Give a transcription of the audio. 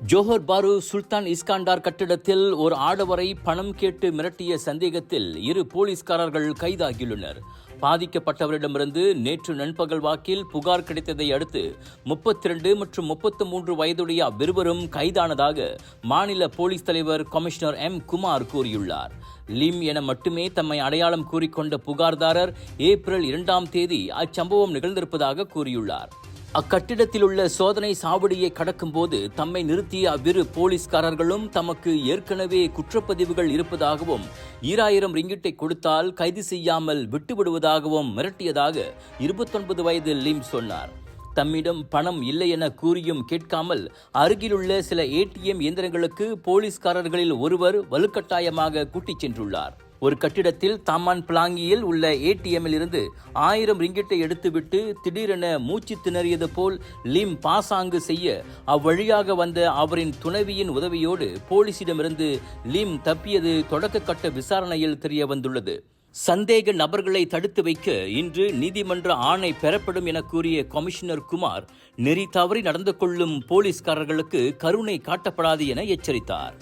Johor பாரு சுல்தான் இஸ்காண்டார் கட்டிடத்தில் ஒரு ஆடவரை பணம் கேட்டு மிரட்டிய சந்தேகத்தில் 2 போலீஸ்காரர்கள் கைதாகியுள்ளனர். பாதிக்கப்பட்டவரிடமிருந்து நேற்று நண்பகல் வாக்கில் புகார் கிடைத்ததை அடுத்து 32 மற்றும் 33 வயதுடைய அவ்விருவரும் கைதானதாக மாநில போலீஸ் தலைவர் கமிஷனர் எம் குமார் கூறியுள்ளார். லிம் என மட்டுமே தம்மை அடையாளம் கூறிக்கொண்ட புகார்தாரர் ஏப்ரல் 2ஆம் தேதி அச்சம்பவம் நிகழ்ந்திருப்பதாக கூறியுள்ளார். அக்கட்டிடத்தில் உள்ள சோதனை சாவடியை கடக்கும் போது தம்மை நிறுத்திய அவ்விரு போலீஸ்காரர்களும் தமக்கு ஏற்கனவே குற்றப்பதிவுகள் இருப்பதாகவும் 2000 ரிங்கிட்டை கொடுத்தால் கைது செய்யாமல் விட்டுவிடுவதாகவும் மிரட்டியதாக 29 வயது லிம் சொன்னார். தம்மிடம் பணம் இல்லை என கூறியும் கேட்காமல் அருகிலுள்ள சில ATM இயந்திரங்களுக்கு போலீஸ்காரர்களில் ஒருவர் வலுக்கட்டாயமாக கூட்டிச் சென்றுள்ளார். ஒரு கட்டிடத்தில் தாமான் பிளாங்கியில் உள்ள ATMல் இருந்து 1000 ரிங்கிட்டை எடுத்துவிட்டு திடீரென மூச்சு திணறியது போல் லிம் பாசாங்கு செய்ய அவ்வழியாக வந்த அவரின் துணைவியின் உதவியோடு போலீசிடமிருந்து லிம் தப்பியது தொடக்க கட்ட விசாரணையில் தெரிய வந்துள்ளது. சந்தேக நபர்களை தடுத்து வைக்க இன்று நீதிமன்ற ஆணை பெறப்படும் என கூறிய கமிஷனர் குமார், நெறி தவறி நடந்து கொள்ளும் போலீஸ்காரர்களுக்கு கருணை காட்டப்படாது என எச்சரித்தார்.